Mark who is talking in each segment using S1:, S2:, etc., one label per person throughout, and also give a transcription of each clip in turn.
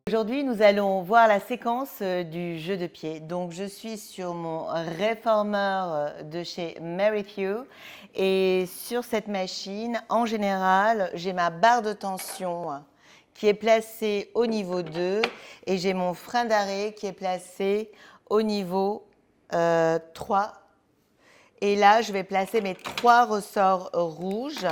S1: Aujourd'hui, nous allons voir la séquence du jeu de pied. Donc, je suis sur mon réformeur de chez Merrithew et sur cette machine, en général, j'ai ma barre de tension qui est placée au niveau 2 et j'ai mon frein d'arrêt qui est placé au niveau 3. Et là, je vais placer mes 3 ressorts rouges.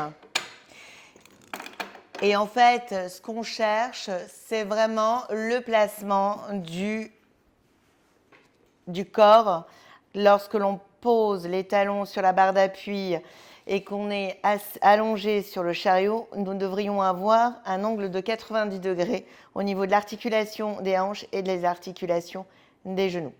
S1: Et en fait, ce qu'on cherche, c'est vraiment le placement du corps. Lorsque l'on pose les talons sur la barre d'appui et qu'on est allongé sur le chariot, nous devrions avoir un angle de 90 degrés au niveau de l'articulation des hanches et des articulations des genoux.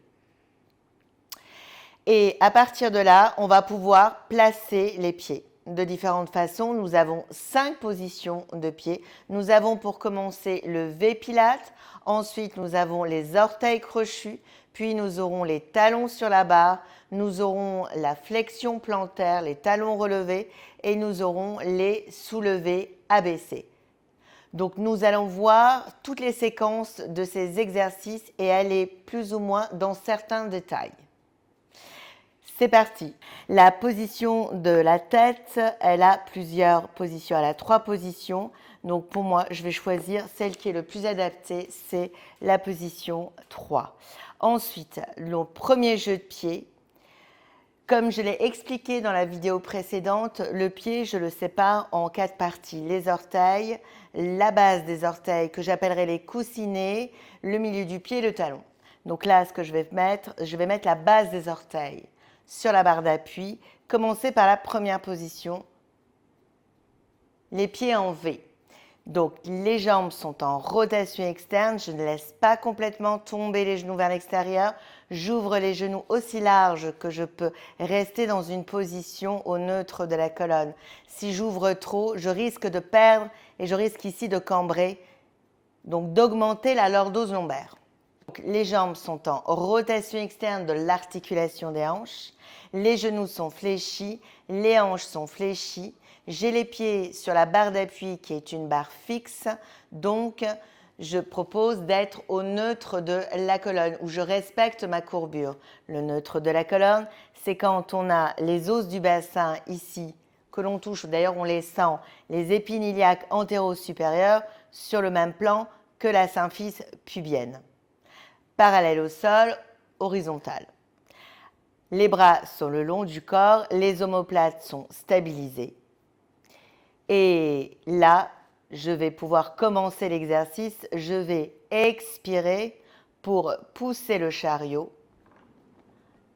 S1: Et à partir de là, on va pouvoir placer les pieds de différentes façons. Nous avons 5 positions de pieds. Nous avons pour commencer le V-Pilate. Ensuite, nous avons les orteils crochus. Puis, nous aurons les talons sur la barre. Nous aurons la flexion plantaire, les talons relevés. Et nous aurons les soulevés abaissés. Donc, nous allons voir toutes les séquences de ces exercices et aller plus ou moins dans certains détails. C'est parti. La position de la tête, elle a plusieurs positions. Elle a 3 positions. Donc pour moi, je vais choisir celle qui est le plus adaptée, c'est la position 3. Ensuite, le premier jeu de pied. Comme je l'ai expliqué dans la vidéo précédente, le pied, je le sépare en 4 parties. Les orteils, la base des orteils que j'appellerai les coussinets, le milieu du pied et le talon. Donc là, ce que je vais mettre la base des orteils sur la barre d'appui. Commencer par la première position, les pieds en V. Donc les jambes sont en rotation externe, je ne laisse pas complètement tomber les genoux vers l'extérieur, j'ouvre les genoux aussi larges que je peux rester dans une position au neutre de la colonne. Si j'ouvre trop, je risque de perdre et je risque ici de cambrer, donc d'augmenter la lordose lombaire. Donc, les jambes sont en rotation externe de l'articulation des hanches, les genoux sont fléchis, les hanches sont fléchies, j'ai les pieds sur la barre d'appui qui est une barre fixe, donc je propose d'être au neutre de la colonne où je respecte ma courbure. Le neutre de la colonne, c'est quand on a les os du bassin ici que l'on touche, d'ailleurs on les sent, les épines iliaques antéro-supérieures sur le même plan que la symphyse pubienne. Parallèle au sol, horizontal. Les bras sont le long du corps, les omoplates sont stabilisés. Et là, je vais pouvoir commencer l'exercice. Je vais expirer pour pousser le chariot.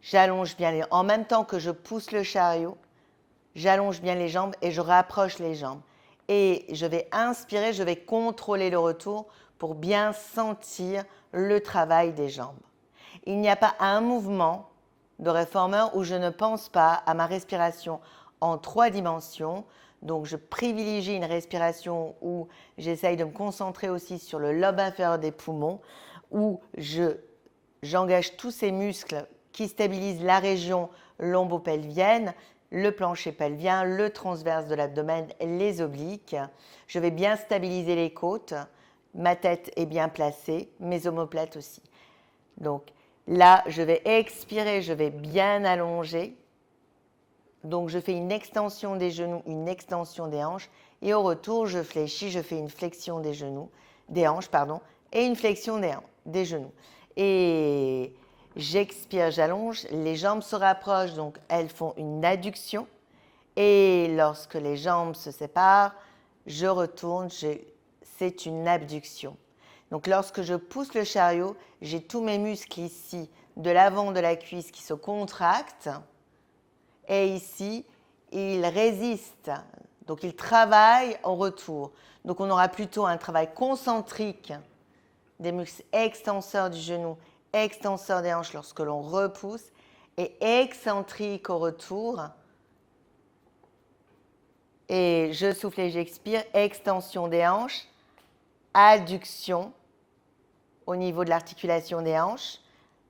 S1: J'allonge bien les... En même temps que je pousse le chariot, j'allonge bien les jambes et je rapproche les jambes. Et je vais inspirer, je vais contrôler le retour pour bien sentir le travail des jambes. Il n'y a pas un mouvement de réformeur où je ne pense pas à ma respiration en 3 dimensions. Donc, je privilégie une respiration où j'essaye de me concentrer aussi sur le lobe inférieur des poumons, où j'engage tous ces muscles qui stabilisent la région lombo-pelvienne, le plancher pelvien, le transverse de l'abdomen, les obliques. Je vais bien stabiliser les côtes. Ma tête est bien placée, mes omoplates aussi. Donc là, je vais expirer, je vais bien allonger. Donc je fais une extension des genoux, une extension des hanches. Et au retour, je fléchis, je fais une flexion des genoux, des hanches, pardon, et une flexion des genoux. Et j'expire, j'allonge, les jambes se rapprochent, donc elles font une adduction. Et lorsque les jambes se séparent, je retourne, c'est une abduction. Donc lorsque je pousse le chariot, j'ai tous mes muscles ici, de l'avant de la cuisse qui se contractent. Et ici, ils résistent. Donc ils travaillent en retour. Donc on aura plutôt un travail concentrique des muscles extenseurs du genou, extenseurs des hanches lorsque l'on repousse, et excentrique au retour. Et je souffle et j'expire, extension des hanches, adduction au niveau de l'articulation des hanches,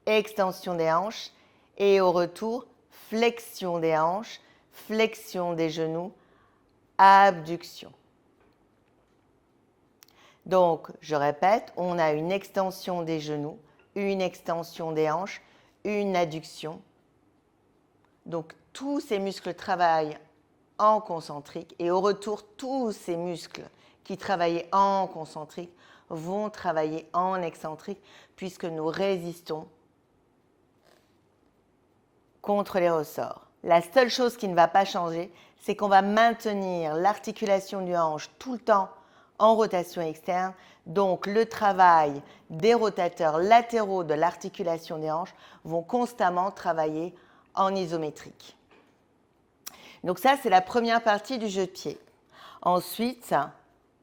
S1: extension des hanches, et au retour, flexion des hanches, flexion des genoux, abduction. Donc, je répète, on a une extension des genoux, une extension des hanches, une adduction. Donc, tous ces muscles travaillent en concentrique et au retour, tous ces muscles qui travaillaient en concentrique vont travailler en excentrique puisque nous résistons contre les ressorts. La seule chose qui ne va pas changer, c'est qu'on va maintenir l'articulation du hanche tout le temps en rotation externe. Donc, le travail des rotateurs latéraux de l'articulation des hanches vont constamment travailler en isométrique. Donc ça, c'est la première partie du jeu de pied. Ensuite,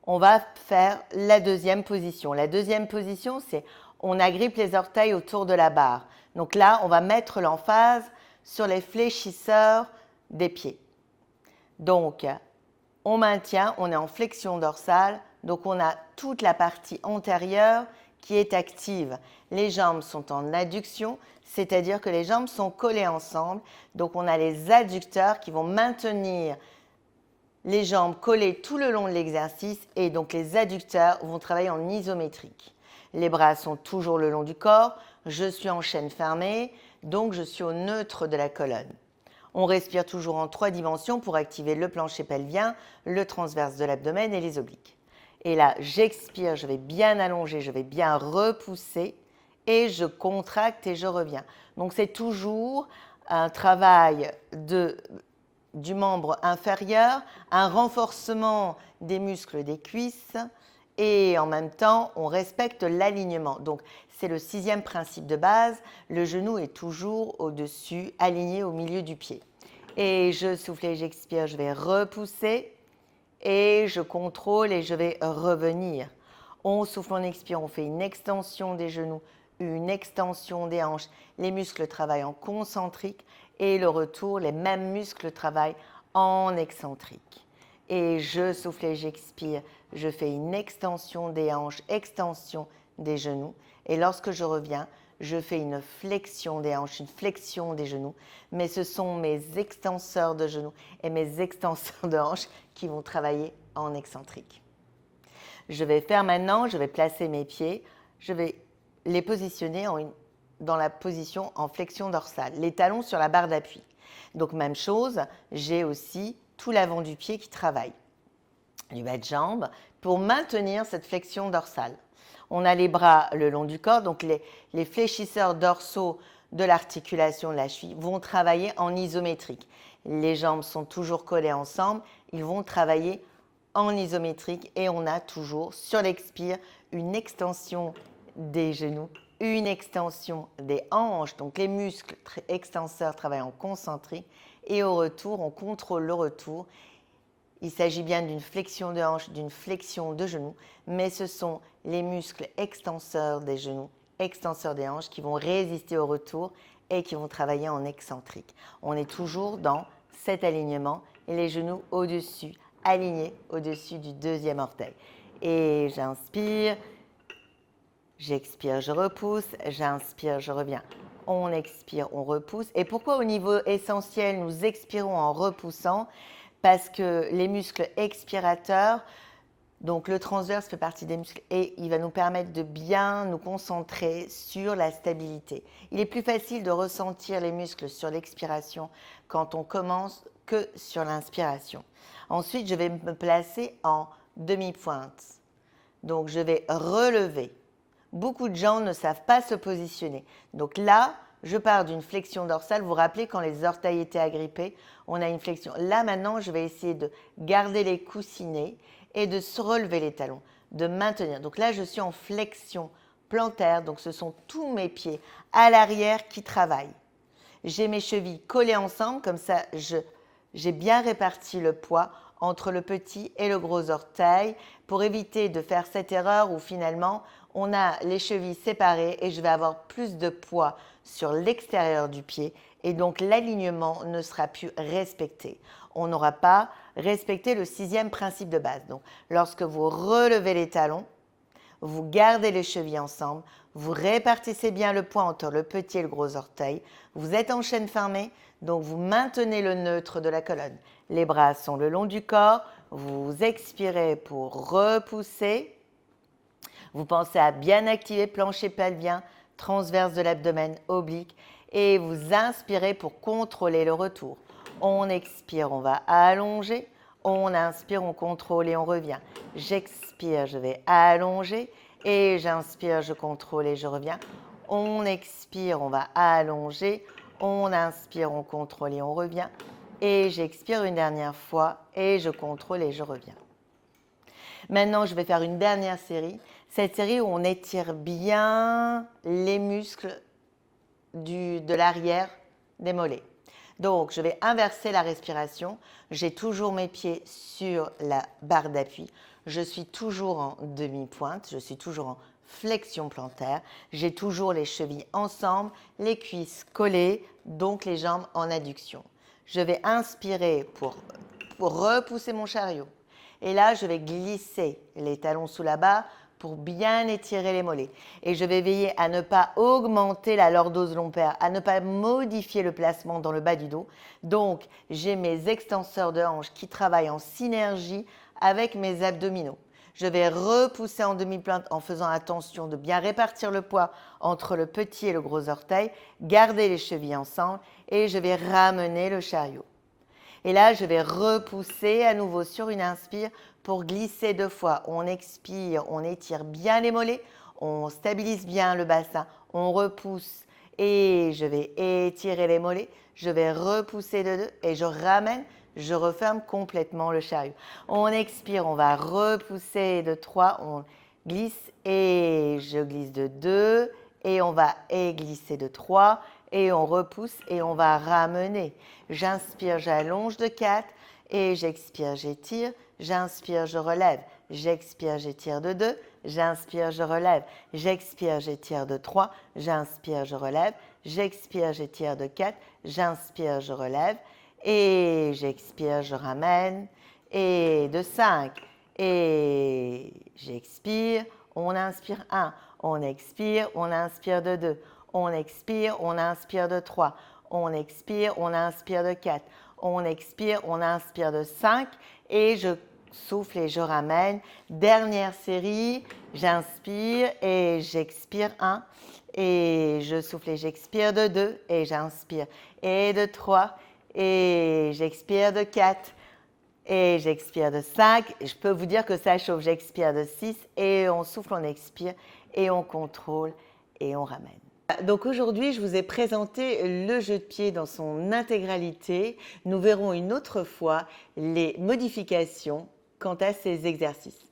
S1: on va faire la deuxième position. La deuxième position, c'est on agrippe les orteils autour de la barre. Donc là, on va mettre l'emphase sur les fléchisseurs des pieds. Donc, on maintient, on est en flexion dorsale, donc on a toute la partie antérieure qui est active. Les jambes sont en adduction, c'est-à-dire que les jambes sont collées ensemble. Donc, on a les adducteurs qui vont maintenir les jambes collées tout le long de l'exercice et donc les adducteurs vont travailler en isométrique. Les bras sont toujours le long du corps, je suis en chaîne fermée, donc je suis au neutre de la colonne. On respire toujours en 3 dimensions pour activer le plancher pelvien, le transverse de l'abdomen et les obliques. Et là, j'expire, je vais bien allonger, je vais bien repousser et je contracte et je reviens. Donc c'est toujours un travail du membre inférieur, un renforcement des muscles des cuisses et en même temps, on respecte l'alignement. Donc, c'est le 6e principe de base. Le genou est toujours au-dessus, aligné au milieu du pied. Et je souffle et j'expire, je vais repousser et je contrôle et je vais revenir. On souffle, on expire, on fait une extension des genoux, une extension des hanches. Les muscles travaillent en concentrique et le retour, les mêmes muscles travaillent en excentrique. Et je souffle et j'expire, je fais une extension des hanches, extension des genoux. Et lorsque je reviens, je fais une flexion des hanches, une flexion des genoux. Mais ce sont mes extenseurs de genoux et mes extenseurs de hanches qui vont travailler en excentrique. Je vais faire maintenant, je vais placer mes pieds, je vais les positionner dans la position en flexion dorsale, les talons sur la barre d'appui. Donc même chose, j'ai aussi tout l'avant du pied qui travaille, du bas de jambe, pour maintenir cette flexion dorsale. On a les bras le long du corps, donc les fléchisseurs dorsaux de l'articulation de la cheville vont travailler en isométrique. Les jambes sont toujours collées ensemble, ils vont travailler en isométrique et on a toujours sur l'expire une extension des genoux, une extension des hanches, donc les muscles extenseurs travaillent en concentrique et au retour, on contrôle le retour. Il s'agit bien d'une flexion de hanche, d'une flexion de genoux, mais ce sont les muscles extenseurs des genoux, extenseurs des hanches qui vont résister au retour et qui vont travailler en excentrique. On est toujours dans cet alignement et les genoux au-dessus, alignés au-dessus du 2e orteil. Et j'inspire, j'expire, je repousse, j'inspire, je reviens. On expire, on repousse. Et pourquoi au niveau essentiel, nous expirons en repoussant? Parce que les muscles expirateurs, donc le transverse fait partie des muscles et il va nous permettre de bien nous concentrer sur la stabilité. Il est plus facile de ressentir les muscles sur l'expiration quand on commence que sur l'inspiration. Ensuite, je vais me placer en demi-pointe. Donc, je vais relever. Beaucoup de gens ne savent pas se positionner. Donc là, je pars d'une flexion dorsale. Vous vous rappelez quand les orteils étaient agrippés, on a une flexion. Là, maintenant, je vais essayer de garder les coussinets et de se relever les talons, de maintenir. Donc là, je suis en flexion plantaire. Donc, ce sont tous mes pieds à l'arrière qui travaillent. J'ai mes chevilles collées ensemble. Comme ça, j'ai bien réparti le poids entre le petit et le gros orteil pour éviter de faire cette erreur où finalement, on a les chevilles séparées et je vais avoir plus de poids sur l'extérieur du pied et donc l'alignement ne sera plus respecté. On n'aura pas respecté le 6e principe de base. Donc, lorsque vous relevez les talons, vous gardez les chevilles ensemble, vous répartissez bien le poids entre le petit et le gros orteil, vous êtes en chaîne fermée, donc vous maintenez le neutre de la colonne. Les bras sont le long du corps, vous expirez pour repousser Vous pensez à bien activer plancher pelvien, transverse de l'abdomen, oblique, et vous inspirez pour contrôler le retour. On expire, on va allonger. On inspire, on contrôle et on revient. J'expire, je vais allonger. Et j'inspire, je contrôle et je reviens. On expire, on va allonger. On inspire, on contrôle et on revient. Et j'expire une dernière fois et je contrôle et je reviens. Maintenant, je vais faire une dernière série. Cette série où on étire bien les muscles de l'arrière des mollets. Donc, je vais inverser la respiration. J'ai toujours mes pieds sur la barre d'appui. Je suis toujours en demi-pointe. Je suis toujours en flexion plantaire. J'ai toujours les chevilles ensemble, les cuisses collées, donc les jambes en adduction. Je vais inspirer pour repousser mon chariot. Et là, je vais glisser les talons sous la barre pour bien étirer les mollets. Et je vais veiller à ne pas augmenter la lordose lombaire, à ne pas modifier le placement dans le bas du dos. Donc, j'ai mes extenseurs de hanches qui travaillent en synergie avec mes abdominaux. Je vais repousser en demi-pointe en faisant attention de bien répartir le poids entre le petit et le gros orteil, garder les chevilles ensemble et je vais ramener le chariot. Et là, je vais repousser à nouveau sur une inspire pour glisser 2 fois. On expire, on étire bien les mollets, on stabilise bien le bassin, on repousse et je vais étirer les mollets. Je vais repousser de 2 et je ramène, je referme complètement le chariot. On expire, on va repousser de 3, on glisse et je glisse de 2 et on va glisser de 3 et on repousse et on va ramener. J'inspire, j'allonge de 4 et j'expire, j'étire. J'inspire, je relève. J'expire, j'étire de 2. J'inspire, je relève. J'expire, j'étire de 3. J'inspire, je relève. J'expire, j'étire de 4. J'inspire, je relève. Et j'expire, je ramène. Et de 5. Et j'expire. On inspire 1. On expire, on inspire de 2. On expire, on inspire de 3. On expire, on inspire de 4. On expire, on inspire de 5 et je souffle et je ramène. Dernière série, j'inspire et j'expire 1 et je souffle et j'expire de 2 et j'inspire et de 3 et j'expire de 4 et j'expire de 5. Je peux vous dire que ça chauffe. J'expire de 6 et on souffle, on expire et on contrôle et on ramène. Donc aujourd'hui, je vous ai présenté le jeu de pied dans son intégralité. Nous verrons une autre fois les modifications quant à ces exercices.